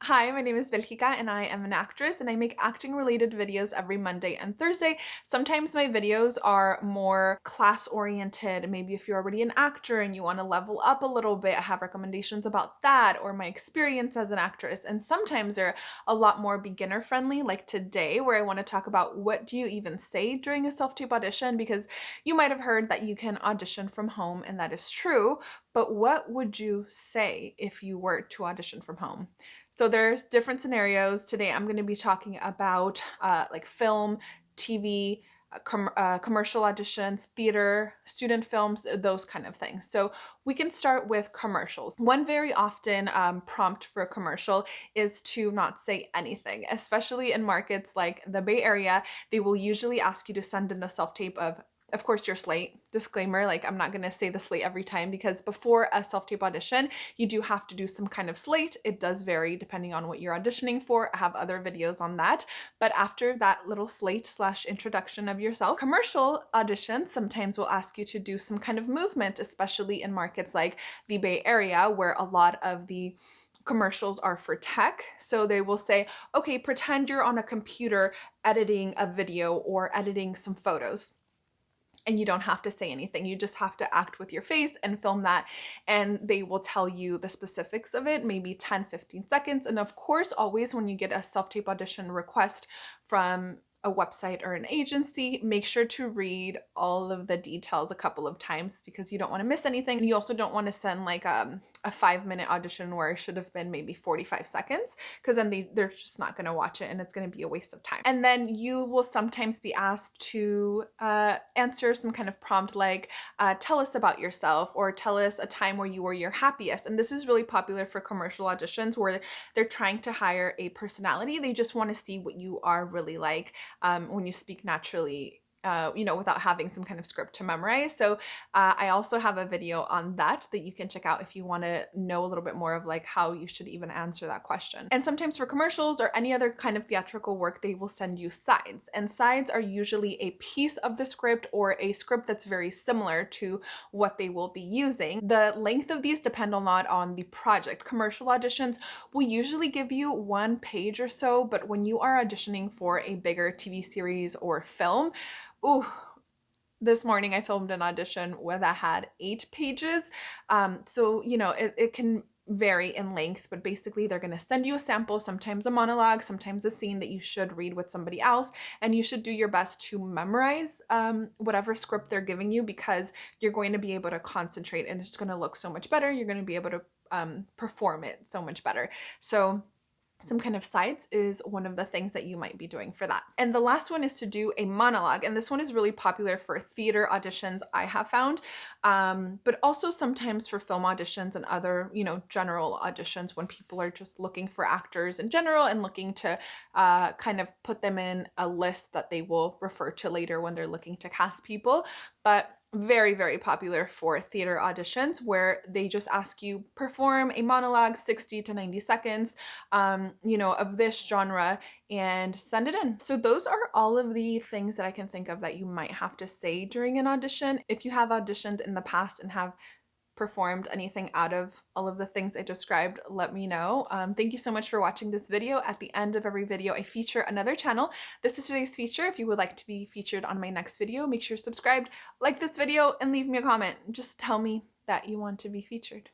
Hi, my name is Belgica and I am an actress and I make acting related videos every Monday and Thursday. Sometimes my videos are more class oriented. Maybe if you're already an actor and you want to level up a little bit, I have recommendations about that or my experience as an actress. And sometimes they're a lot more beginner friendly, like today, where I want to talk about what do you even say during a self-tape audition, because you might have heard that you can audition from home, and that is true. But what would you say if you were to audition from home? So there's different scenarios. Today I'm going to be talking about like film, TV, commercial auditions, theater, student films, those kind of things. So we can start with commercials. One very often prompt for a commercial is to not say anything, especially in markets like the Bay Area. They will usually ask you to send in a self-tape of course, your slate. Disclaimer, like I'm not going to say the slate every time because before a self-tape audition, you do have to do some kind of slate. It does vary depending on what you're auditioning for. I have other videos on that. But after that little slate / introduction of yourself, commercial auditions sometimes will ask you to do some kind of movement, especially in markets like the Bay Area, where a lot of the commercials are for tech. So they will say, okay, pretend you're on a computer editing a video or editing some photos. And you don't have to say anything. You just have to act with your face and film that. And they will tell you the specifics of it, maybe 10-15 seconds. And of course, always when you get a self-tape audition request from a website or an agency, make sure to read all of the details a couple of times because you don't want to miss anything. And you also don't want to send like a 5-minute audition where it should have been maybe 45 seconds because then they're just not going to watch it and it's going to be a waste of time. And then you will sometimes be asked to answer some kind of prompt like tell us about yourself or tell us a time where you were your happiest. And this is really popular for commercial auditions where they're trying to hire a personality. They just want to see what you are really like when you speak naturally, without having some kind of script to memorize. So I also have a video on that you can check out if you want to know a little bit more of like how you should even answer that question. And sometimes for commercials or any other kind of theatrical work, they will send you sides. And sides are usually a piece of the script or a script that's very similar to what they will be using. The length of these depend a lot on the project. Commercial auditions will usually give you 1 page or so, but when you are auditioning for a bigger TV series or film, ooh, this morning I filmed an audition that had 8 pages. So, it can vary in length, but basically they're going to send you a sample, sometimes a monologue, sometimes a scene that you should read with somebody else. And you should do your best to memorize whatever script they're giving you because you're going to be able to concentrate and it's just going to look so much better. You're going to be able to perform it so much better. So some kind of sides is one of the things that you might be doing for that. And the last one is to do a monologue. And this one is really popular for theater auditions, I have found, but also sometimes for film auditions and other, general auditions when people are just looking for actors in general and looking to kind of put them in a list that they will refer to later when they're looking to cast people. But very, very popular for theater auditions where they just ask you perform a monologue 60 to 90 seconds, of this genre and send it in. So those are all of the things that I can think of that you might have to say during an audition. If you have auditioned in the past and have performed anything out of all of the things I described, let me know. Thank you so much for watching this video. At the end of every video, I feature another channel. This is today's feature. If you would like to be featured on my next video, make sure you're subscribed, like this video, and leave me a comment. Just tell me that you want to be featured.